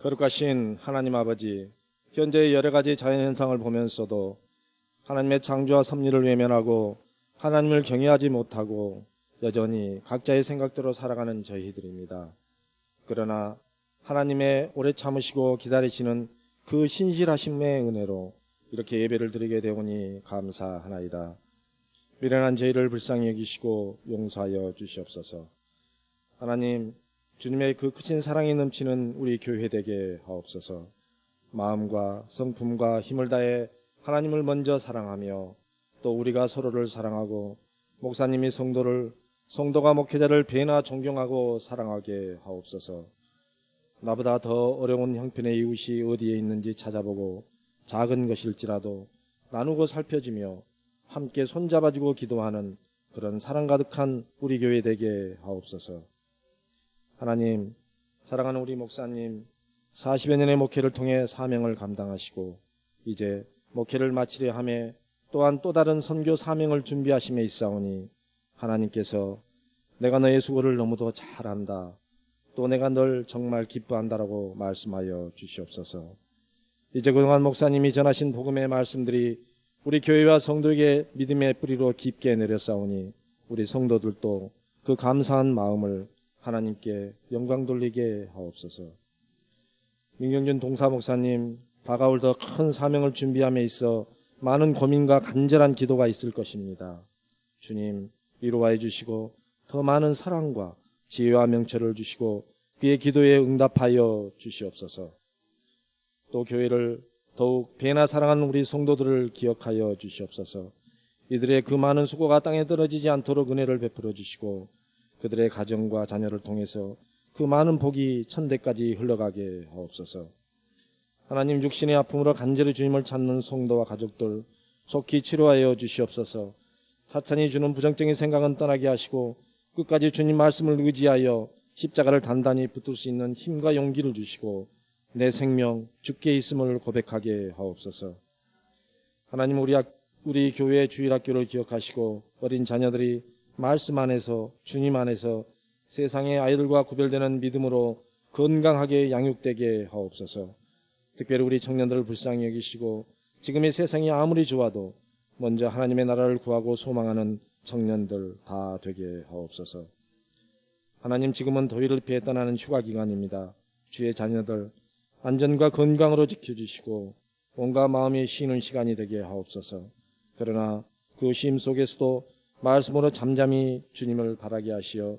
거룩하신 하나님 아버지, 현재의 여러 가지 자연현상을 보면서도 하나님의 창조와 섭리를 외면하고 하나님을 경외하지 못하고 여전히 각자의 생각대로 살아가는 저희들입니다. 그러나 하나님의 오래 참으시고 기다리시는 그 신실하심의 은혜로 이렇게 예배를 드리게 되오니 감사하나이다. 미련한 저희를 불쌍히 여기시고 용서하여 주시옵소서. 하나님, 주님의 그 크신 사랑이 넘치는 우리 교회 되게 하옵소서. 마음과 성품과 힘을 다해 하나님을 먼저 사랑하며 또 우리가 서로를 사랑하고 목사님이 성도가 목회자를 배나 존경하고 사랑하게 하옵소서. 나보다 더 어려운 형편의 이웃이 어디에 있는지 찾아보고 작은 것일지라도 나누고 살펴주며 함께 손잡아주고 기도하는 그런 사랑 가득한 우리 교회 되게 하옵소서. 하나님, 사랑하는 우리 목사님 40여 년의 목회를 통해 사명을 감당하시고 이제 목회를 마치려 하며 또한 또 다른 선교 사명을 준비하심에 있사오니 하나님께서 내가 너의 수고를 너무도 잘한다, 또 내가 널 정말 기뻐한다라고 말씀하여 주시옵소서. 이제 그동안 목사님이 전하신 복음의 말씀들이 우리 교회와 성도에게 믿음의 뿌리로 깊게 내려싸우니 우리 성도들도 그 감사한 마음을 하나님께 영광 돌리게 하옵소서. 민경준 동사 목사님, 다가올 더 큰 사명을 준비함에 있어 많은 고민과 간절한 기도가 있을 것입니다. 주님, 위로하여 주시고 더 많은 사랑과 지혜와 명철을 주시고 그의 기도에 응답하여 주시옵소서. 또 교회를 더욱 배나 사랑하는 우리 성도들을 기억하여 주시옵소서. 이들의 그 많은 수고가 땅에 떨어지지 않도록 은혜를 베풀어 주시고 그들의 가정과 자녀를 통해서 그 많은 복이 천대까지 흘러가게 하옵소서. 하나님, 육신의 아픔으로 간절히 주님을 찾는 성도와 가족들 속히 치료하여 주시옵소서. 사탄이 주는 부정적인 생각은 떠나게 하시고 끝까지 주님 말씀을 의지하여 십자가를 단단히 붙들 수 있는 힘과 용기를 주시고 내 생명 주께 있음을 고백하게 하옵소서. 하나님, 우리 교회 주일학교를 기억하시고 어린 자녀들이 말씀 안에서 주님 안에서 세상의 아이들과 구별되는 믿음으로 건강하게 양육되게 하옵소서. 특별히 우리 청년들을 불쌍히 여기시고 지금의 세상이 아무리 좋아도 먼저 하나님의 나라를 구하고 소망하는 청년들 다 되게 하옵소서. 하나님, 지금은 더위를 피해 떠나는 휴가 기간입니다. 주의 자녀들 안전과 건강으로 지켜주시고 온갖 마음이 쉬는 시간이 되게 하옵소서. 그러나 그 쉼 속에서도 말씀으로 잠잠히 주님을 바라게 하시어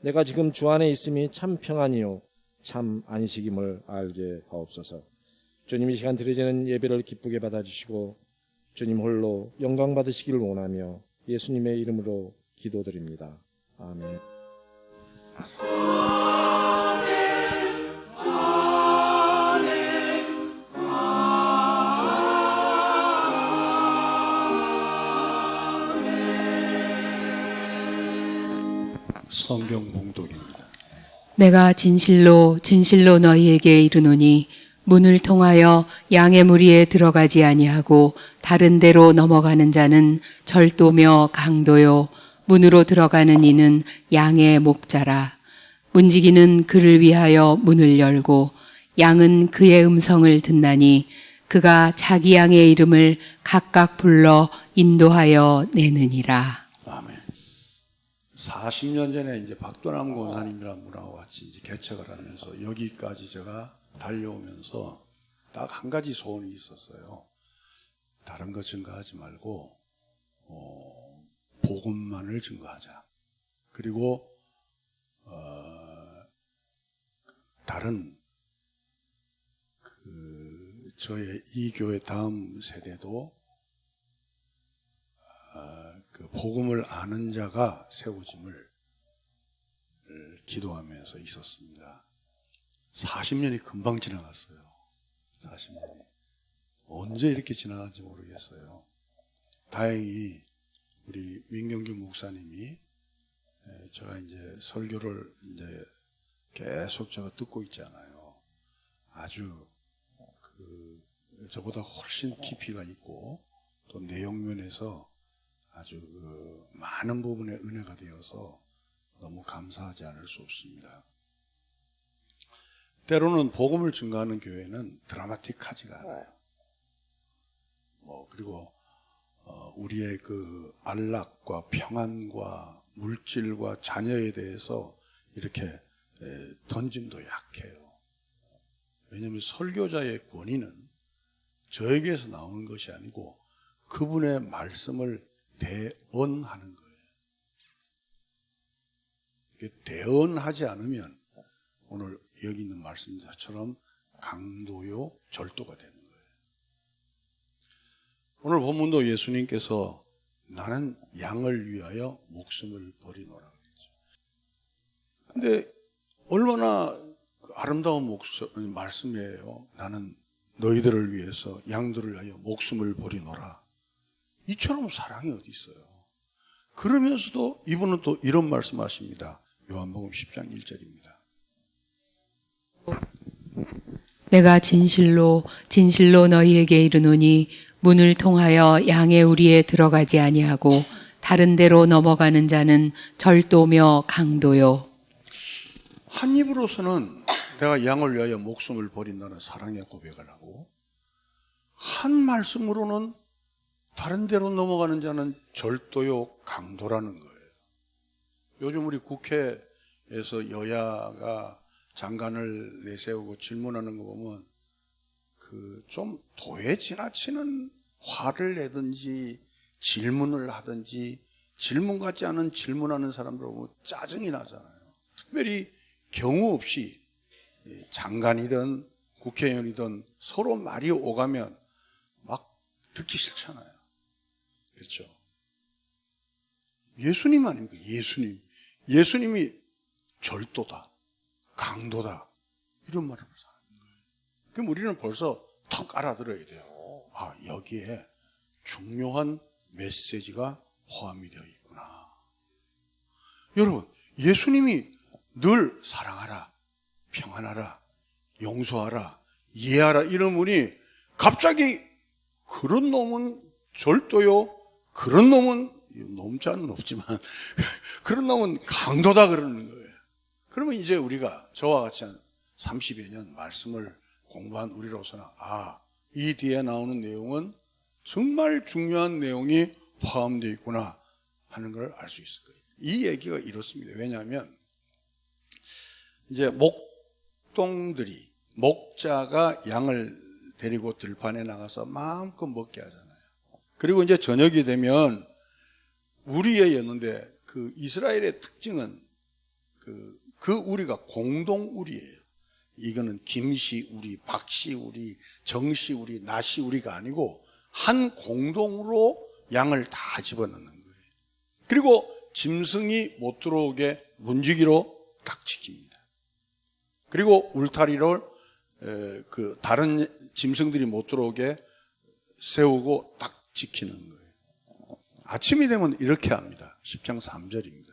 내가 지금 주 안에 있음이 참 평안이요 참 안식임을 알게 하옵소서. 주님, 이 시간 드려지는 예배를 기쁘게 받아주시고 주님 홀로 영광 받으시기를 원하며 예수님의 이름으로 기도드립니다. 아멘. 성경 봉독입니다. 내가 진실로 진실로 너희에게 이르노니 문을 통하여 양의 무리에 들어가지 아니하고 다른 데로 넘어가는 자는 절도며 강도요 문으로 들어가는 이는 양의 목자라. 문지기는 그를 위하여 문을 열고 양은 그의 음성을 듣나니 그가 자기 양의 이름을 각각 불러 인도하여 내느니라. 아멘. 40년 전에 이제 박도남 권사님이라는 분하고 같이 이제 개척을 하면서 여기까지 제가 달려오면서 딱 한 가지 소원이 있었어요. 다른 거 증거하지 말고 복음만을 증거하자. 그리고 다른 저의 이 교회 다음 세대도 그 복음을 아는 자가 세워짐을 기도하면서 있었습니다. 40년이 금방 지나갔어요. 40년이. 언제 이렇게 지나간지 모르겠어요. 다행히 우리 민경준 목사님이 제가 이제 설교를 이제 계속 제가 듣고 있잖아요. 아주 저보다 훨씬 깊이가 있고 또 내용면에서 아주 많은 부분의 은혜가 되어서 너무 감사하지 않을 수 없습니다. 때로는 복음을 증거하는 교회는 드라마틱하지가 않아요. 그리고 우리의 그 안락과 평안과 물질과 자녀에 대해서 이렇게 던짐도 약해요. 왜냐하면 설교자의 권위는 저에게서 나오는 것이 아니고 그분의 말씀을 대언하는 거예요. 대언하지 않으면 오늘 여기 있는 말씀처럼 강도요 절도가 되는 거예요. 오늘 본문도 예수님께서 나는 양을 위하여 목숨을 버리노라 그랬죠. 근데 얼마나 아름다운 말씀이에요. 나는 너희들을 위해서 양들을 위하여 목숨을 버리노라. 이처럼 사랑이 어디 있어요. 그러면서도 이분은 또 이런 말씀하십니다. 요한복음 10장 1절입니다. 내가 진실로 진실로 너희에게 이르노니 문을 통하여 양의 우리에 들어가지 아니하고 다른 데로 넘어가는 자는 절도며 강도요. 한 입으로서는 내가 양을 위하여 목숨을 버린다는 사랑의 고백을 하고, 한 말씀으로는 다른 데로 넘어가는 자는 절도요 강도라는 거예요. 요즘 우리 국회에서 여야가 장관을 내세우고 질문하는 거 보면 좀 도에 지나치는 화를 내든지 질문을 하든지 질문 같지 않은 질문하는 사람들 보면 짜증이 나잖아요. 특별히 경우 없이 장관이든 국회의원이든 서로 말이 오가면 막 듣기 싫잖아요. 그렇죠? 예수님 아닙니까? 예수님이 절도다, 강도다 이런 말을 하는 거예요. 그럼 우리는 벌써 턱 알아들어야 돼요. 아, 여기에 중요한 메시지가 포함이 되어 있구나. 여러분, 예수님이 늘 사랑하라, 평안하라, 용서하라, 이해하라 이런 분이 갑자기 그런 놈은 절도요, 그런 놈은 놈자는 없지만 그런 놈은 강도다 그러는 거예요. 그러면 이제 우리가 저와 같이 한 30여 년 말씀을 공부한 우리로서는 이 뒤에 나오는 내용은 정말 중요한 내용이 포함되어 있구나 하는 걸 알 수 있을 거예요. 이 얘기가 이렇습니다. 왜냐하면 이제 목자가 양을 데리고 들판에 나가서 마음껏 먹게 하잖아요. 그리고 이제 저녁이 되면 우리에 였는데 그 이스라엘의 특징은 그 우리가 공동 우리예요. 이거는 김씨 우리, 박씨 우리, 정씨 우리, 나씨 우리가 아니고 한 공동으로 양을 다 집어넣는 거예요. 그리고 짐승이 못 들어오게 문지기로 딱 지킵니다. 그리고 울타리를 다른 짐승들이 못 들어오게 세우고 딱 지키는 거예요. 아침이 되면 이렇게 합니다. 10장 3절입니다.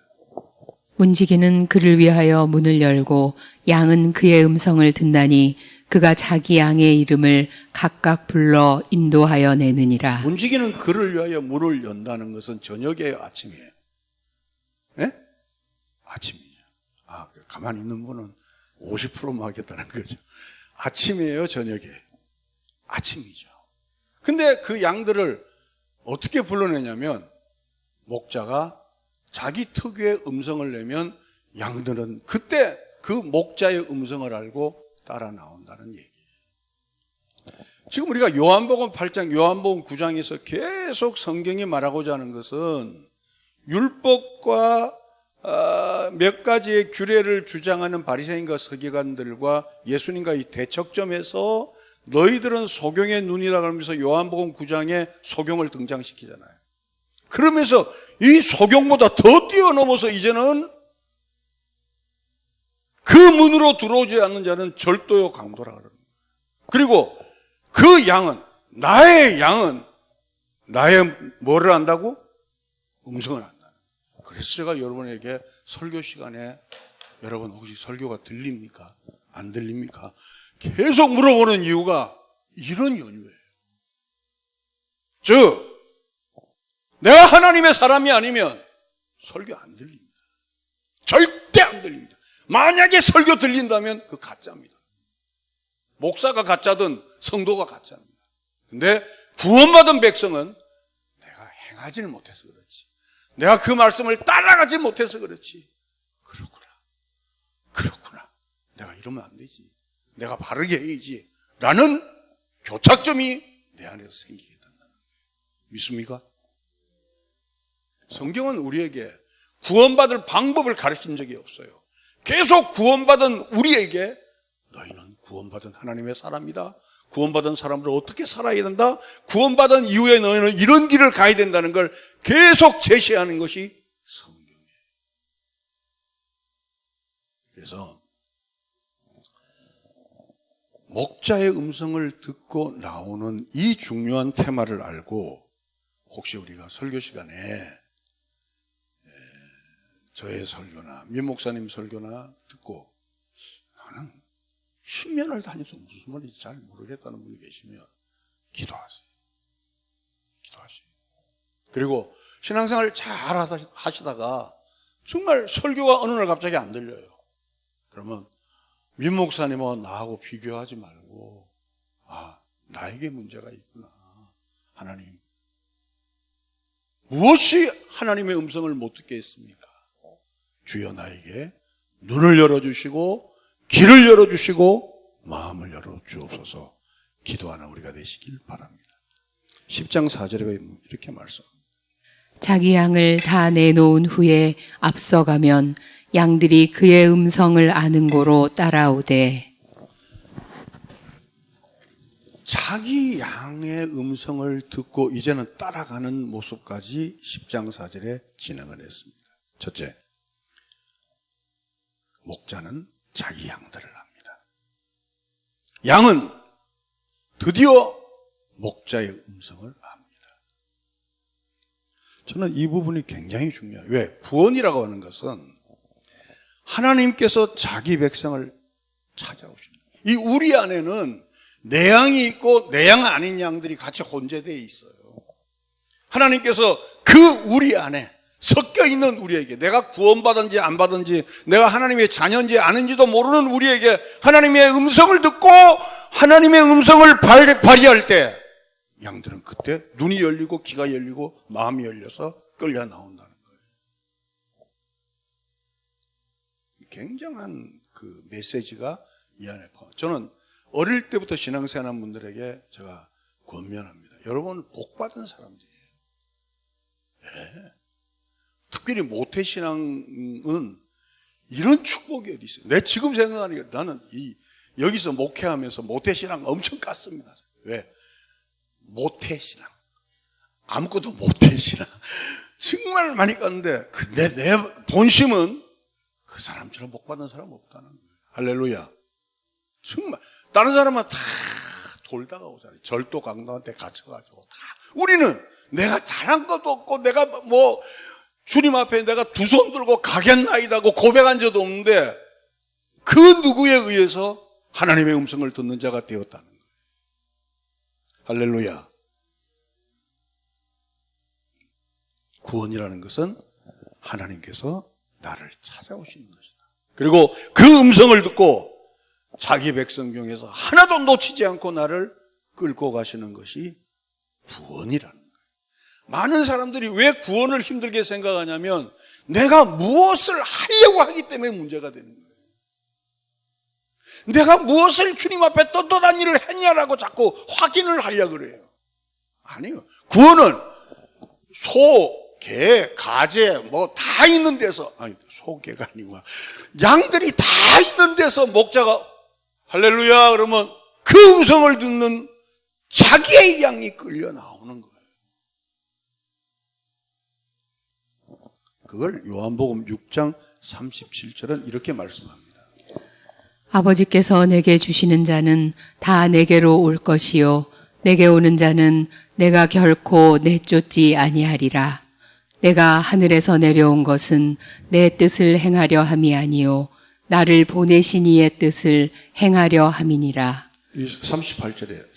문지기는 그를 위하여 문을 열고 양은 그의 음성을 듣나니 그가 자기 양의 이름을 각각 불러 인도하여 내느니라. 문지기는 그를 위하여 문을 연다는 것은 저녁이에요, 아침이에요? 네? 아침이죠. 가만히 있는 분은 50%만 하겠다는 거죠. 아침이에요, 저녁이에요? 아침이죠. 근데 그 양들을 어떻게 불러내냐면 목자가 자기 특유의 음성을 내면 양들은 그때 그 목자의 음성을 알고 따라 나온다는 얘기예요. 지금 우리가 요한복음 8장, 요한복음 9장에서 계속 성경이 말하고자 하는 것은 율법과 몇 가지의 규례를 주장하는 바리새인과 서기관들과 예수님과의 대척점에서 너희들은 소경의 눈이라 그러면서 요한복음 9장에 소경을 등장시키잖아요. 그러면서 이 소경보다 더 뛰어넘어서 이제는 그 문으로 들어오지 않는 자는 절도요 강도라 그러는 거예요. 그리고 그 양은 나의 뭐를 안다고? 음성을 안다는 거예요. 그래서 제가 여러분에게 설교 시간에 여러분 혹시 설교가 들립니까? 안 들립니까? 계속 물어보는 이유가 이런 연유예요. 즉 내가 하나님의 사람이 아니면 설교 안 들립니다. 절대 안 들립니다. 만약에 설교 들린다면 그 가짜입니다. 목사가 가짜든 성도가 가짜입니다. 근데 구원받은 백성은 내가 행하지를 못해서 그렇지, 내가 그 말씀을 따라가지 못해서 그렇지, 그렇구나, 내가 이러면 안 되지, 내가 바르게 해야지 라는 교착점이 내 안에서 생기게 된다는 거예요. 믿습니까? 성경은 우리에게 구원받을 방법을 가르친 적이 없어요. 계속 구원받은 우리에게 너희는 구원받은 하나님의 사람이다, 구원받은 사람으로 어떻게 살아야 된다, 구원받은 이후에 너희는 이런 길을 가야 된다는 걸 계속 제시하는 것이 성경이에요. 그래서 목자의 음성을 듣고 나오는 이 중요한 테마를 알고, 혹시 우리가 설교 시간에 저의 설교나 민 목사님 설교나 듣고 나는 10년을 다녀도 무슨 말인지 잘 모르겠다는 분이 계시면 기도하세요. 그리고 신앙생활 잘 하시다가 정말 설교가 어느 날 갑자기 안 들려요. 그러면 민 목사님은 나하고 비교하지 말고, 나에게 문제가 있구나. 하나님, 무엇이 하나님의 음성을 못 듣게 했습니까? 주여 나에게 눈을 열어주시고 길을 열어주시고 마음을 열어주옵소서. 기도하는 우리가 되시길 바랍니다. 10장 4절에 이렇게 말씀합니다. 자기 양을 다 내놓은 후에 앞서가면 양들이 그의 음성을 아는 고로 따라오되. 자기 양의 음성을 듣고 이제는 따라가는 모습까지 10장 4절에 진행을 했습니다. 첫째, 목자는 자기 양들을 압니다. 양은 드디어 목자의 음성을 압니다. 저는 이 부분이 굉장히 중요해요. 왜? 구원이라고 하는 것은 하나님께서 자기 백성을 찾아오십니다. 이 우리 안에는 내 양이 있고 내 양 아닌 양들이 같이 혼재되어 있어요. 하나님께서 그 우리 안에 섞여 있는 우리에게, 내가 구원받은지 안 받은지, 내가 하나님의 자녀인지 아닌지도 모르는 우리에게 하나님의 음성을 듣고 하나님의 음성을 발휘할 때 양들은 그때 눈이 열리고 귀가 열리고 마음이 열려서 끌려 나온다는 거예요. 굉장한 그 메시지가 이 안에 포함. 저는 어릴 때부터 신앙생활한 분들에게 제가 권면합니다. 여러분 복받은 사람들이에요. 네. 특별히 모태신앙은 이런 축복이 어디 있어요? 내 지금 생각하니까 나는 여기서 목회하면서 모태신앙 엄청 깠습니다. 왜? 모태신앙, 아무것도 모태신앙 정말 많이 깠는데 내 본심은 그 사람처럼 복받은 사람 없다는 거예요. 할렐루야. 정말 다른 사람은 다 돌다가 오잖아요. 절도 강도한테 갇혀가지고 다. 우리는 내가 잘한 것도 없고 내가 뭐 주님 앞에 내가 두 손 들고 가겠나이다고 고백한 적도 없는데 그 누구에 의해서 하나님의 음성을 듣는 자가 되었다는 거예요. 할렐루야. 구원이라는 것은 하나님께서 나를 찾아오시는 것이다. 그리고 그 음성을 듣고 자기 백성 중에서 하나도 놓치지 않고 나를 끌고 가시는 것이 구원이라는 거예요. 많은 사람들이 왜 구원을 힘들게 생각하냐면 내가 무엇을 하려고 하기 때문에 문제가 되는 거예요. 내가 무엇을 주님 앞에 떳떳한 일을 했냐라고 자꾸 확인을 하려고 그래요. 아니요. 구원은 소, 개, 가재 뭐 다 있는 데서, 아니 소, 개가 아니고 양들이 다 있는 데서 목자가 할렐루야 그러면 그 음성을 듣는 자기의 양이 끌려 나오는 거예요. 그걸 요한복음 6장 37절은 이렇게 말씀합니다. 아버지께서 내게 주시는 자는 다 내게로 올 것이요 내게 오는 자는 내가 결코 내쫓지 아니하리라. 내가 하늘에서 내려온 것은 내 뜻을 행하려 함이 아니요 나를 보내신 이의 뜻을 행하려 함이니라. 38절에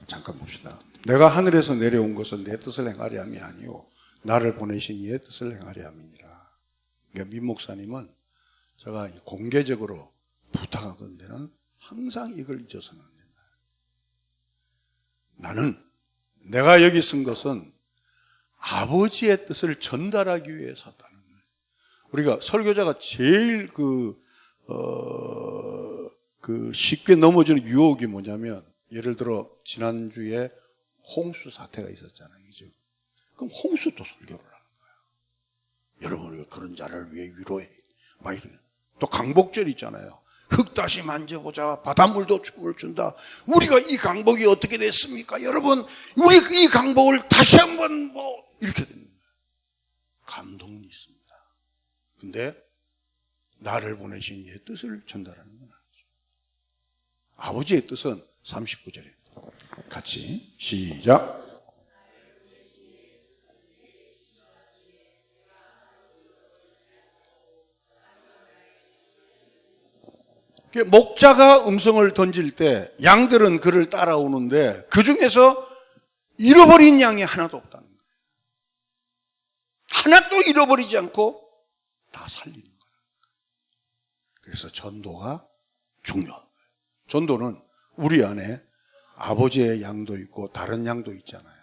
잠깐 봅시다. 내가 하늘에서 내려온 것은 내 뜻을 행하려 함이 아니요 나를 보내신 이의 뜻을 행하려 함이니라. 그러니까 민 목사님은 제가 공개적으로 부탁하건 데는 항상 이걸 잊어서는 안 된다. 나는 내가 여기 쓴 것은 아버지의 뜻을 전달하기 위해 섰다는 거예요. 우리가 설교자가 제일 쉽게 넘어지는 유혹이 뭐냐면, 예를 들어 지난주에 홍수 사태가 있었잖아요. 그죠? 그럼 홍수도 설교를 하는 거예요. 여러분, 우리가 그런 자를 위해 위로해. 막 이래. 또 강복절 있잖아요. 흙 다시 만져보자. 바닷물도 춤을 춘다. 우리가 이 강복이 어떻게 됐습니까? 여러분, 우리 이 강복을 다시 한번 이렇게 되는 거예요. 감동이 있습니다. 근데 나를 보내신 이의 뜻을 전달하는 건 아니죠. 아버지의 뜻은 39절에 같이 시작. 목자가 음성을 던질 때 양들은 그를 따라오는데 그 중에서 잃어버린 양이 하나도 없다는 거예요. 하나도 잃어버리지 않고 다 살리는 거예요. 그래서 전도가 중요한 거예요. 전도는 우리 안에 아버지의 양도 있고 다른 양도 있잖아요.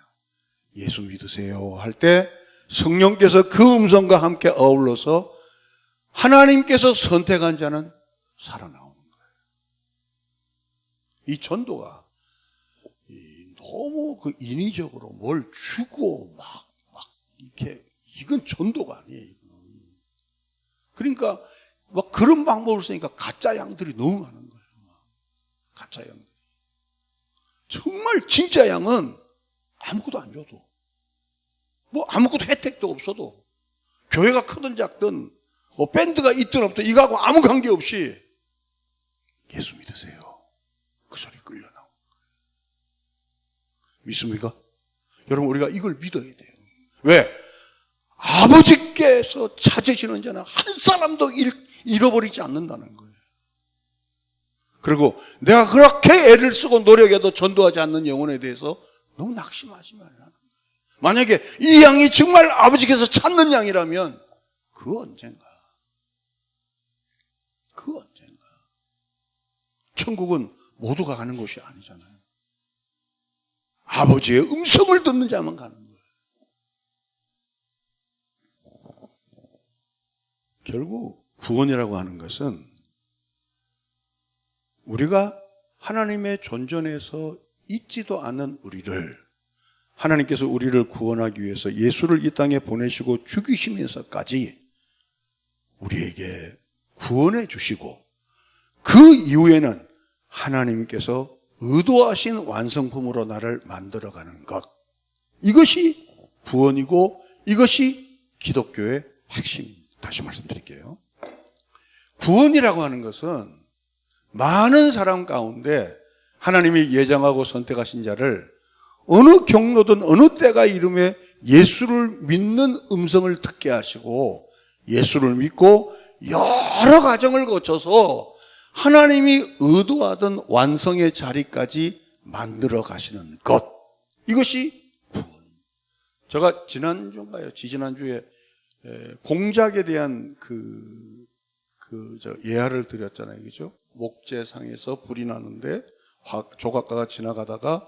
예수 믿으세요 할 때 성령께서 그 음성과 함께 어울러서 하나님께서 선택한 자는 살아나오는 거예요. 이 전도가 너무 인위적으로 뭘 주고 막 이렇게, 이건 전도가 아니에요. 이거는. 그러니까 막 그런 방법을 쓰니까 가짜 양들이 너무 많은 거예요. 가짜 양들이. 정말 진짜 양은 아무것도 안 줘도, 아무것도 혜택도 없어도, 교회가 크든 작든 밴드가 있든 없든 이거하고 아무 관계없이 예수 믿으세요. 그 소리 끌려 나오는 거예요. 믿습니까? 여러분, 우리가 이걸 믿어야 돼요. 왜? 아버지께서 찾으시는 자는 한 사람도 잃어버리지 않는다는 거예요. 그리고 내가 그렇게 애를 쓰고 노력해도 전도하지 않는 영혼에 대해서 너무 낙심하지 말라는 거예요. 만약에 이 양이 정말 아버지께서 찾는 양이라면 그 언젠가 천국은 모두가 가는 곳이 아니잖아요. 아버지의 음성을 듣는 자만 가는 거예요. 결국 구원이라고 하는 것은 우리가 하나님의 존전에서 있지도 않은 우리를, 하나님께서 우리를 구원하기 위해서 예수를 이 땅에 보내시고 죽이시면서까지 우리에게 구원해 주시고, 그 이후에는 하나님께서 의도하신 완성품으로 나를 만들어가는 것, 이것이 구원이고 이것이 기독교의 핵심입니다. 다시 말씀드릴게요. 구원이라고 하는 것은 많은 사람 가운데 하나님이 예정하고 선택하신 자를 어느 경로든 어느 때가 이름에 예수를 믿는 음성을 듣게 하시고, 예수를 믿고 여러 과정을 거쳐서 하나님이 의도하던 완성의 자리까지 만들어 가시는 것, 이것이 구원입니다. 제가 지난주인가요? 지지난주에 공작에 대한 예화를 드렸잖아요. 그죠? 목재상에서 불이 나는데 조각가가 지나가다가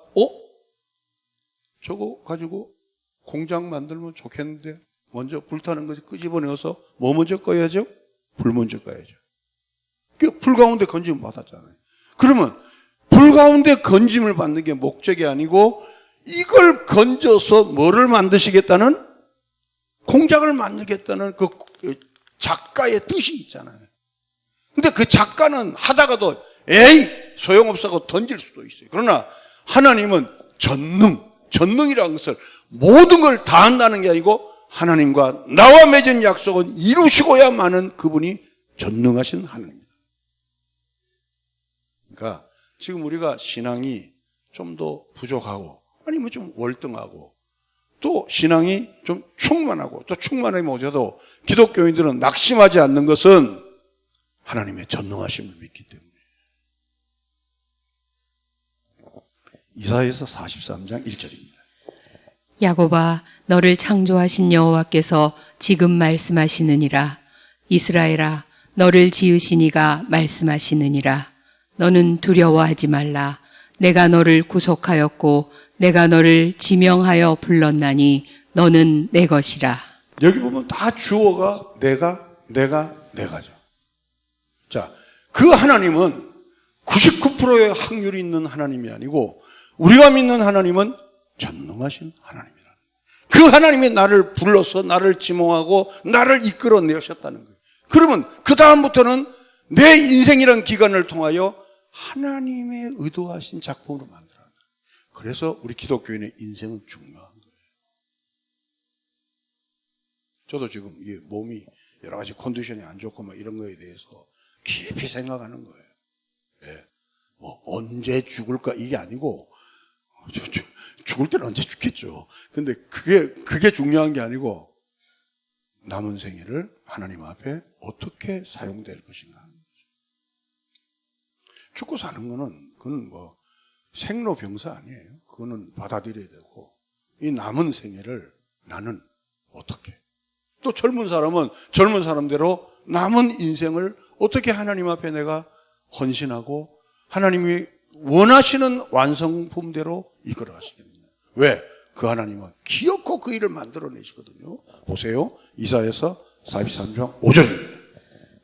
저거 가지고 공작 만들면 좋겠는데 먼저 불타는 것을 끄집어내어서 뭐 먼저 꺼야죠? 불 먼저 꺼야죠. 불 가운데 건짐을 받았잖아요. 그러면 불 가운데 건짐을 받는 게 목적이 아니고 이걸 건져서 뭐를 만드시겠다는, 공작을 만들겠다는 그 작가의 뜻이 있잖아요. 근데 그 작가는 하다가도 소용없어서 던질 수도 있어요. 그러나 하나님은 전능이라는 것을 모든 걸 다 한다는 게 아니고 하나님과 나와 맺은 약속은 이루시고야만은 그분이 전능하신 하나님입니다. 그러니까 지금 우리가 신앙이 좀 더 부족하고 아니면 좀 월등하고 또 신앙이 좀 충만하고 또 충만하게 못해도 기독교인들은 낙심하지 않는 것은 하나님의 전능하심을 믿기 때문에. 이사야서 43장 1절입니다. 야곱아, 너를 창조하신 여호와께서 지금 말씀하시느니라. 이스라엘아, 너를 지으신 이가 말씀하시느니라. 너는 두려워하지 말라. 내가 너를 구속하였고 내가 너를 지명하여 불렀나니 너는 내 것이라. 여기 보면 다 주어가 내가죠. 자, 그 하나님은 99%의 확률이 있는 하나님이 아니고 우리가 믿는 하나님은 전능하신 하나님이라는 거예요. 그 하나님이 나를 불러서 나를 지목하고 나를 이끌어 내셨다는 거예요. 그러면 그 다음부터는 내 인생이라는 기간을 통하여 하나님의 의도하신 작품으로 만들어야 돼요. 그래서 우리 기독교인의 인생은 중요한 거예요. 저도 지금 이 몸이 여러 가지 컨디션이 안 좋고 막 이런 거에 대해서 깊이 생각하는 거예요. 예. 뭐 언제 죽을까 이게 아니고 죽을 때는 언제 죽겠죠. 근데 그게 중요한 게 아니고 남은 생애를 하나님 앞에 어떻게 사용될 것인가 하는 거죠. 죽고 사는 거는 그건 뭐 생로병사 아니에요. 그거는 받아들여야 되고 이 남은 생애를 나는 어떻게 또 젊은 사람은 젊은 사람대로 남은 인생을 어떻게 하나님 앞에 내가 헌신하고 하나님이 원하시는 완성품대로 이끌어 가시겠느냐. 왜? 그 하나님은 기어코 그 일을 만들어내시거든요. 보세요. 이사야서 43장 5절입니다.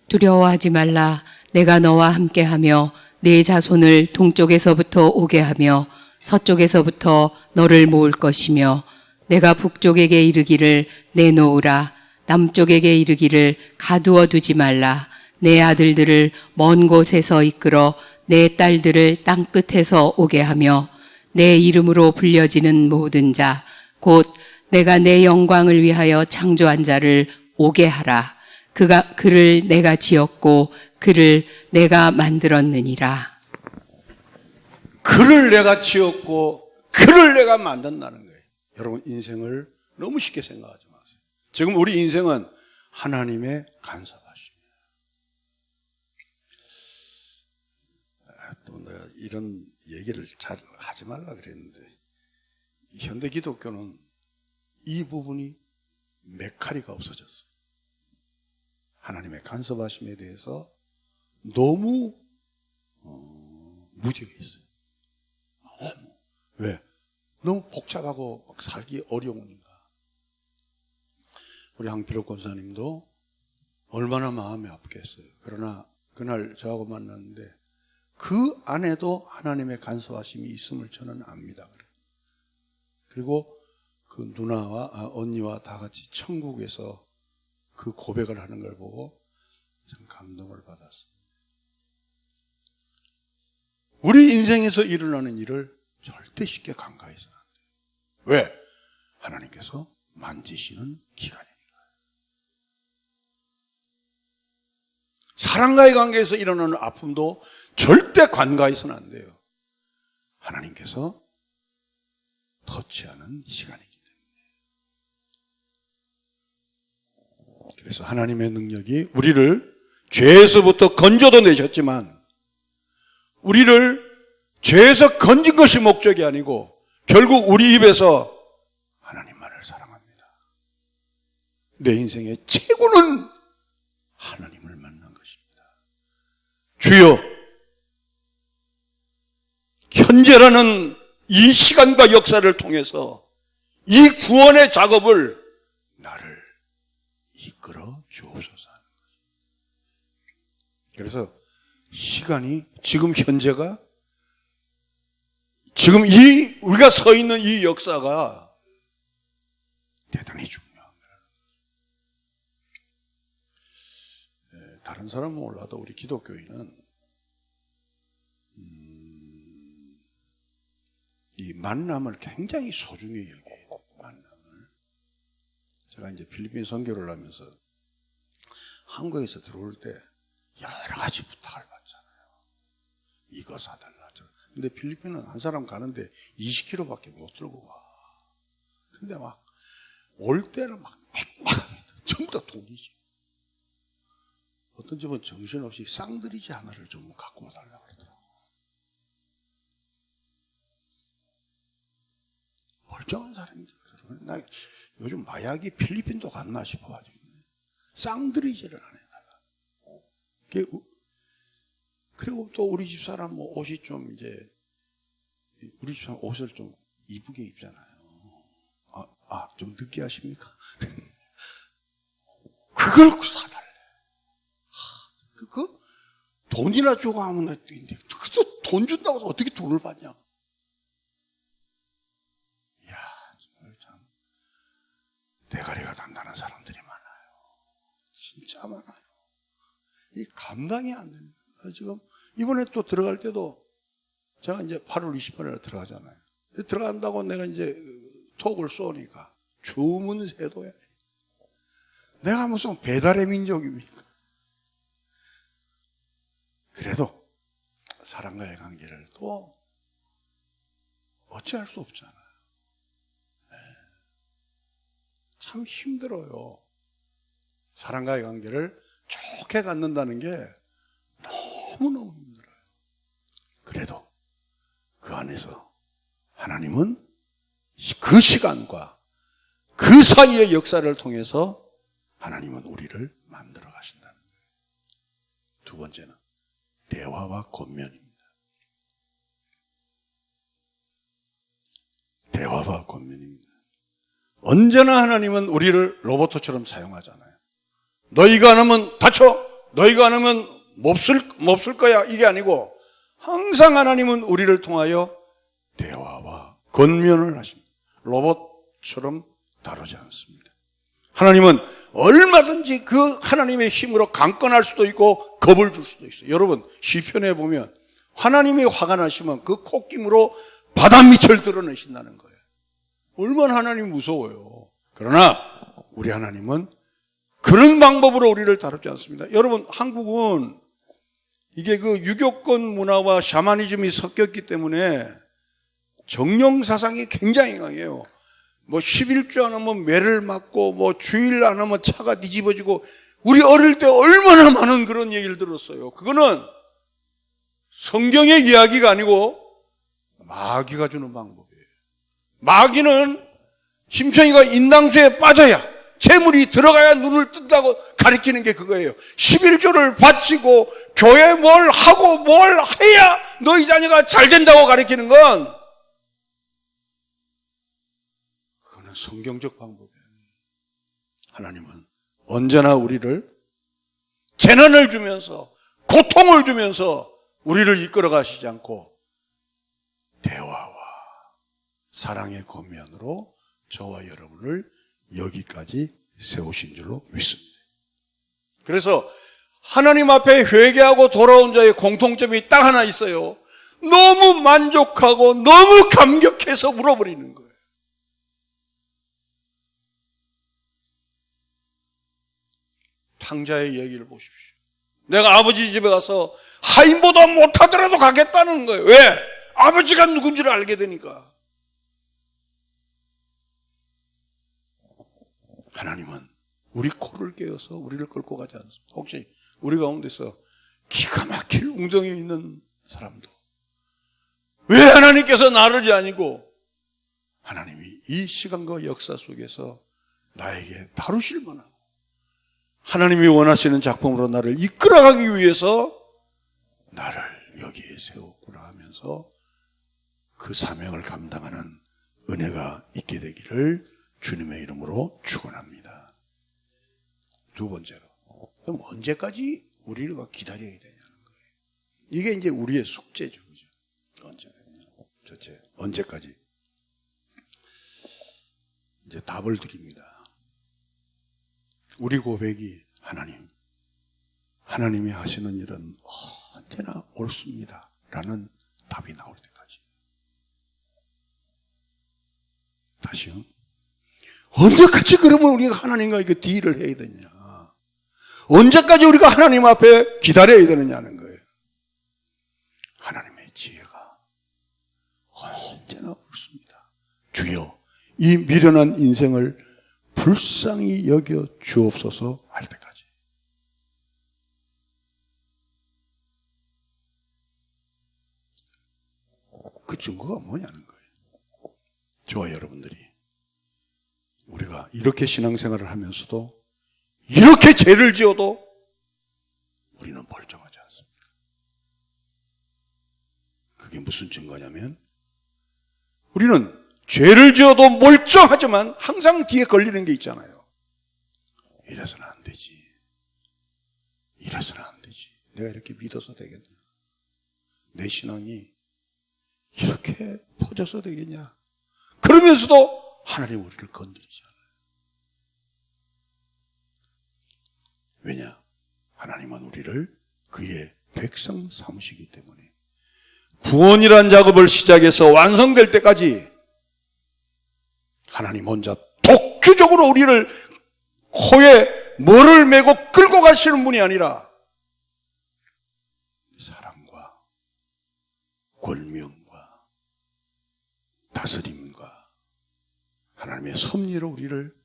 두려워하지 말라. 내가 너와 함께하며 네 자손을 동쪽에서부터 오게 하며 서쪽에서부터 너를 모을 것이며 내가 북쪽에게 이르기를 내놓으라. 남쪽에게 이르기를 가두어 두지 말라. 내 아들들을 먼 곳에서 이끌어 내 딸들을 땅 끝에서 오게 하며 내 이름으로 불려지는 모든 자, 곧 내가 내 영광을 위하여 창조한 자를 오게 하라. 그를 내가 지었고 그를 내가 만들었느니라. 그를 내가 지었고 그를 내가 만든다는 거예요. 여러분 인생을 너무 쉽게 생각하지 마세요. 지금 우리 인생은 하나님의 간섭하심이에요. 또 내가 이런 얘기를 잘 하지 말라 그랬는데 현대 기독교는 이 부분이 메카리가 없어졌어요. 하나님의 간섭하심에 대해서 너무 무디어 있어요. 너무. 왜? 너무 복잡하고 막 살기 어려우니까. 우리 황필옥 권사님도 얼마나 마음이 아프겠어요. 그러나 그날 저하고 만났는데 그 안에도 하나님의 간섭하심이 있음을 저는 압니다. 그리고 그 누나와 언니와 다 같이 천국에서 그 고백을 하는 걸 보고 참 감동을 받았습니다. 우리 인생에서 일어나는 일을 절대 쉽게 간과해서는 안 돼요. 왜? 하나님께서 만지시는 기간이니까요. 사람과의 관계에서 일어나는 아픔도 절대 간과해서는 안 돼요. 하나님께서 터치하는 시간이기 때문에. 그래서 하나님의 능력이 우리를 죄에서부터 건져도 내셨지만 우리를 죄에서 건진 것이 목적이 아니고 결국 우리 입에서 하나님만을 사랑합니다. 내 인생의 최고는 하나님을 만난 것입니다. 주여, 현재라는 이 시간과 역사를 통해서 이 구원의 작업을 나를 이끌어 주옵소서 하는 거죠. 그래서 시간이 지금 현재가 지금 우리가 서 있는 이 역사가 대단히 중요한 거라는 거죠. 다른 사람은 몰라도 우리 기독교인은 이 만남을 굉장히 소중히 여겨요. 만남을. 제가 이제 필리핀 선교를 하면서 한국에서 들어올 때 여러 가지 부탁을 받잖아요. 이거 사달라. 근데 필리핀은 한 사람 가는데 20km밖에 못 들고 가. 근데 막 올 때는 막 전부 다 돈이지. 어떤 집은 정신없이 쌍드리지 하나를 좀 갖고 와달라고 그러더라고. 멀쩡한 사람인데 나 요즘 마약이 필리핀도 갔나 싶어가지고 쌍드리지를 안 해달라. 그리고 또 우리 집사람 뭐 옷이 좀 이제, 우리 집사람 옷을 좀 이쁘게 입잖아요. 좀 늦게 하십니까? 그걸 사달래. 돈이나 주고 하면 그 돈 준다고 해서 어떻게 돈을 받냐? 이야, 정말 참 대가리가 단단한 사람들이 많아요. 진짜 많아요. 이 감당이 안 되는 거예요. 지금 이번에 또 들어갈 때도 제가 이제 8월 28일에 들어가잖아요. 들어간다고 내가 이제 톡을 쏘니까 주문세도야. 내가 무슨 배달의 민족입니까? 그래도 사람과의 관계를 또 어찌할 수 없잖아요. 네. 참 힘들어요. 사람과의 관계를 좋게 갖는다는 게 너무너무 힘들어요. 그래도 그 안에서 하나님은 그 시간과 그 사이의 역사를 통해서 하나님은 우리를 만들어 가신다는 거예요. 두 번째는 대화와 권면입니다. 대화와 권면입니다. 언제나 하나님은 우리를 로봇처럼 사용하잖아요. 너희가 안 하면 다쳐, 너희가 안 하면 몹쓸 거야, 이게 아니고 항상 하나님은 우리를 통하여 대화와 권면을 하십니다. 로봇처럼 다루지 않습니다. 하나님은 얼마든지 그 하나님의 힘으로 강권할 수도 있고 겁을 줄 수도 있어요. 여러분 시편에 보면 하나님이 화가 나시면 그 콧김으로 바닷밑을 드러내신다는 거예요. 얼마나 하나님이 무서워요. 그러나 우리 하나님은 그런 방법으로 우리를 다루지 않습니다. 여러분 한국은 이게 그 유교권 문화와 샤머니즘이 섞였기 때문에 정령 사상이 굉장히 강해요. 뭐 11주 안 하면 매를 맞고 뭐 주일 안 하면 차가 뒤집어지고 우리 어릴 때 얼마나 많은 그런 얘기를 들었어요. 그거는 성경의 이야기가 아니고 마귀가 주는 방법이에요. 마귀는 심청이가 인당수에 빠져야 재물이 들어가야 눈을 뜬다고 가리키는 게 그거예요. 11조를 바치고 교회 뭘 하고 뭘 해야 너희 자녀가 잘 된다고 가리키는 건 그거는 성경적 방법이 아니에요. 하나님은 언제나 우리를 재난을 주면서 고통을 주면서 우리를 이끌어 가시지 않고 대화와 사랑의 권면으로 저와 여러분을 여기까지 세우신 줄로 믿습니다. 그래서 하나님 앞에 회개하고 돌아온 자의 공통점이 딱 하나 있어요. 너무 만족하고 너무 감격해서 울어버리는 거예요. 탕자의 얘기를 보십시오. 내가 아버지 집에 가서 하인보다 못하더라도 가겠다는 거예요. 왜? 아버지가 누군지를 알게 되니까. 하나님은 우리 코를 깨어서 우리를 끌고 가지 않습니다. 혹시 우리 가운데서 기가 막힐 웅덩이 있는 사람도 왜 하나님께서 나르지 아니고 하나님이 이 시간과 역사 속에서 나에게 다루실 만하고 하나님이 원하시는 작품으로 나를 이끌어가기 위해서 나를 여기에 세웠구나 하면서 그 사명을 감당하는 은혜가 있게 되기를 주님의 이름으로 축원합니다. 두 번째로, 그럼 언제까지 우리가 기다려야 되냐는 거예요. 이게 이제 우리의 숙제죠, 그죠? 언제까지? 첫째, 언제까지? 이제 답을 드립니다. 우리 고백이 하나님이 하시는 일은 언제나 옳습니다. 라는 답이 나올 때까지. 다시요. 언제까지 그러면 우리가 하나님과 이거 딜을 해야 되냐? 언제까지 우리가 하나님 앞에 기다려야 되느냐는 거예요. 하나님의 지혜가 언제나 옳습니다. 주여, 이 미련한 인생을 불쌍히 여겨 주옵소서 할 때까지. 그 증거가 뭐냐는 거예요. 저와 여러분들이 우리가 이렇게 신앙생활을 하면서도 이렇게 죄를 지어도 우리는 멀쩡하지 않습니까? 그게 무슨 증거냐면 우리는 죄를 지어도 멀쩡하지만 항상 뒤에 걸리는 게 있잖아요. 이래서는 안 되지. 이래서는 안 되지. 내가 이렇게 믿어서 되겠냐? 내 신앙이 이렇게 퍼져서 되겠냐? 그러면서도 하나님 우리를 건드리지 않아요. 왜냐? 하나님은 우리를 그의 백성 삼으시기 때문에 구원이란 작업을 시작해서 완성될 때까지 하나님 혼자 독주적으로 우리를 코에 뭐를 메고 끌고 가시는 분이 아니라 사랑과 권명과 다스림과 하나님의 섭리로 우리를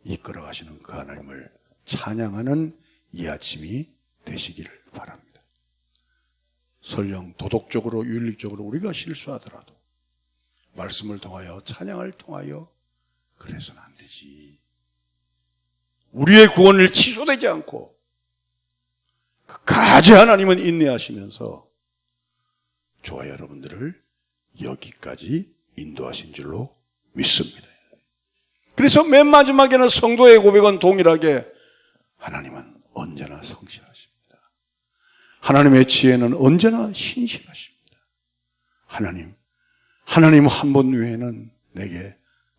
이끌어 가시는 그 하나님을 찬양하는 이 아침이 되시기를 바랍니다. 설령 도덕적으로 윤리적으로 우리가 실수하더라도 말씀을 통하여 찬양을 통하여 그래서는 안 되지. 우리의 구원을 취소되지 않고 끝까지 하나님은 인내하시면서 저와 여러분들을 여기까지 인도하신 줄로 믿습니다. 그래서 맨 마지막에는 성도의 고백은 동일하게 하나님은 언제나 성실하십니다. 하나님의 지혜는 언제나 신실하십니다. 하나님 한 분 외에는 내게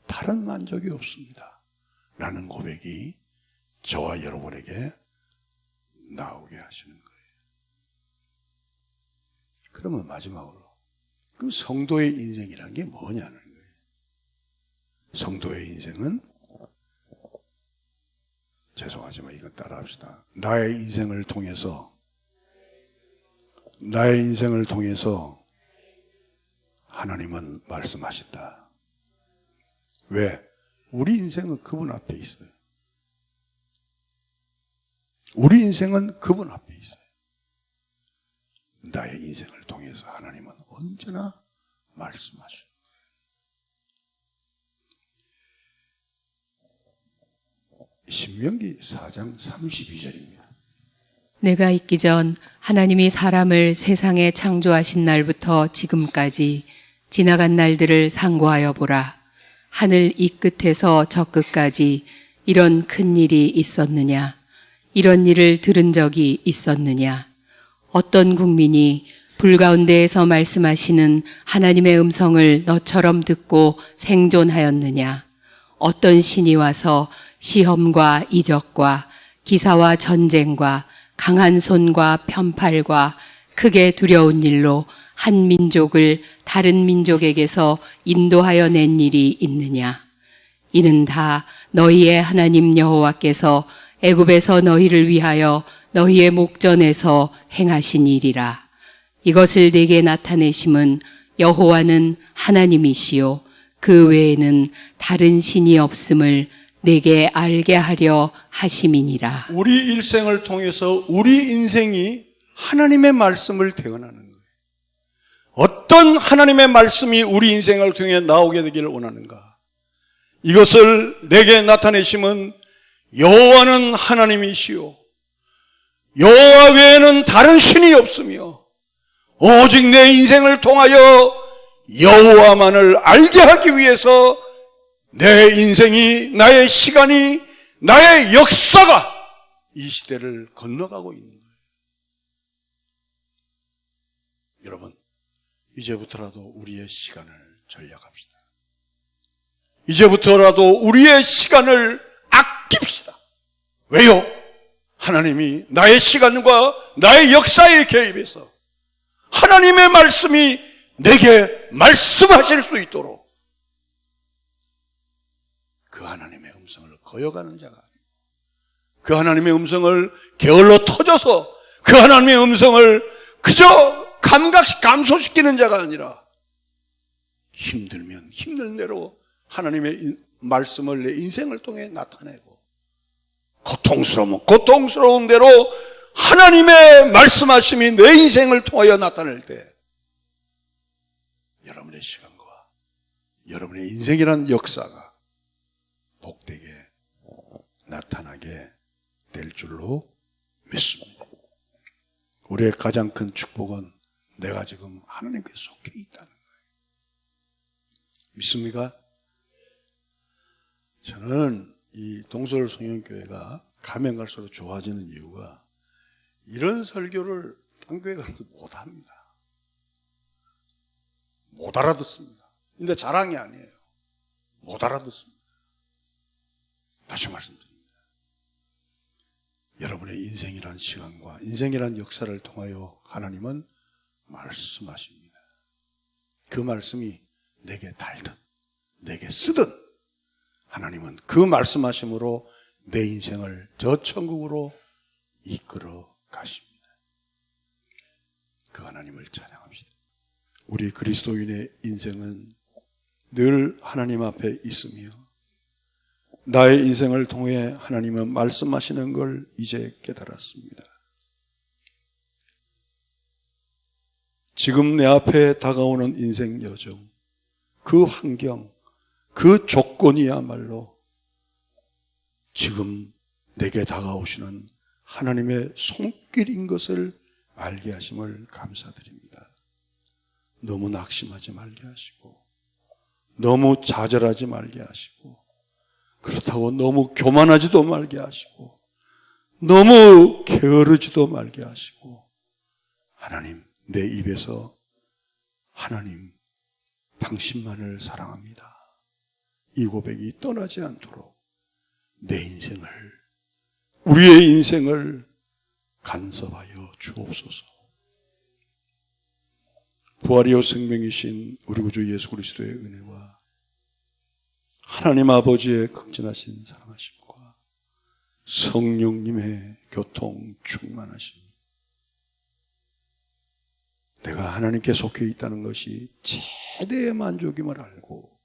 다른 만족이 없습니다. 라는 고백이 저와 여러분에게 나오게 하시는 거예요. 그러면 마지막으로 그럼 성도의 인생이라는 게 뭐냐는 거예요. 성도의 인생은 죄송하지만 이건 따라합시다. 나의 인생을 통해서 하나님은 말씀하신다. 왜? 우리 인생은 그분 앞에 있어요. 우리 인생은 그분 앞에 있어요. 나의 인생을 통해서 하나님은 언제나 말씀하시는 거예요. 신명기 4장 32절입니다. 내가 있기 전 하나님이 사람을 세상에 창조하신 날부터 지금까지 지나간 날들을 상고하여 보라. 하늘 이 끝에서 저 끝까지 이런 큰 일이 있었느냐? 이런 일을 들은 적이 있었느냐? 어떤 국민이 불 가운데에서 말씀하시는 하나님의 음성을 너처럼 듣고 생존하였느냐? 어떤 신이 와서 시험과 이적과 기사와 전쟁과 강한 손과 편팔과 크게 두려운 일로 한 민족을 다른 민족에게서 인도하여 낸 일이 있느냐? 이는 다 너희의 하나님 여호와께서 애굽에서 너희를 위하여 너희의 목전에서 행하신 일이라. 이것을 내게 나타내심은 여호와는 하나님이시요 그 외에는 다른 신이 없음을 내게 알게 하려 하심이니라. 우리 일생을 통해서 우리 인생이 하나님의 말씀을 대언하는 거예요. 어떤 하나님의 말씀이 우리 인생을 통해 나오게 되기를 원하는가? 이것을 내게 나타내심은 여호와는 하나님이시요 여호와 외에는 다른 신이 없으며 오직 내 인생을 통하여 여호와만을 알게 하기 위해서 내 인생이, 나의 시간이, 나의 역사가 이 시대를 건너가고 있는 거예요. 여러분, 이제부터라도 우리의 시간을 전략합시다. 이제부터라도 우리의 시간을 아낍시다. 왜요? 하나님이 나의 시간과 나의 역사에 개입해서 하나님의 말씀이 내게 말씀하실 수 있도록 그 하나님의 음성을 거역하는 자가 아니고 그 하나님의 음성을 게을러 터져서 그 하나님의 음성을 그저 감소시키는 자가 아니라 힘들면 힘든 대로 하나님의 말씀을 내 인생을 통해 나타내고 고통스러우면 고통스러운 대로 하나님의 말씀하심이 내 인생을 통하여 나타낼 때 여러분의 시간과 여러분의 인생이라는 역사가 복되게 나타나게 될 줄로 믿습니다. 우리의 가장 큰 축복은 내가 지금 하나님께 속해 있다는 거예요. 믿습니까? 저는 이 동서울 성령교회가 가면 갈수록 좋아지는 이유가 이런 설교를 딴 교회 가서 못합니다. 못 알아듣습니다. 근데 자랑이 아니에요. 못 알아듣습니다. 다시 말씀드립니다. 여러분의 인생이란 시간과 인생이란 역사를 통하여 하나님은 말씀하십니다. 그 말씀이 내게 달든 내게 쓰든 하나님은 그 말씀하심으로 내 인생을 저 천국으로 이끌어 가십니다. 그 하나님을 찬양합시다. 우리 그리스도인의 인생은 늘 하나님 앞에 있으며 나의 인생을 통해 하나님은 말씀하시는 걸 이제 깨달았습니다. 지금 내 앞에 다가오는 인생 여정, 그 환경, 그 조건이야말로 지금 내게 다가오시는 하나님의 손길인 것을 알게 하심을 감사드립니다. 너무 낙심하지 말게 하시고 너무 좌절하지 말게 하시고 그렇다고 너무 교만하지도 말게 하시고 너무 게으르지도 말게 하시고 하나님 내 입에서 하나님 당신만을 사랑합니다. 이 고백이 떠나지 않도록 내 인생을 우리의 인생을 간섭하여 주옵소서. 부활이요 생명이신 우리 구주 예수 그리스도의 은혜와 하나님 아버지의 극진하신 사랑하심과 성령님의 교통 충만하심이 내가 하나님께 속해 있다는 것이 최대의 만족임을 알고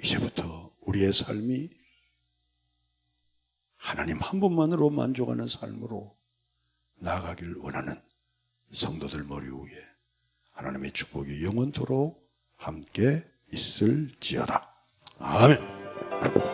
이제부터 우리의 삶이 하나님 한 분만으로 만족하는 삶으로 나아가길 원하는 성도들 머리 위에 하나님의 축복이 영원토록 함께 있을지어다. 아멘.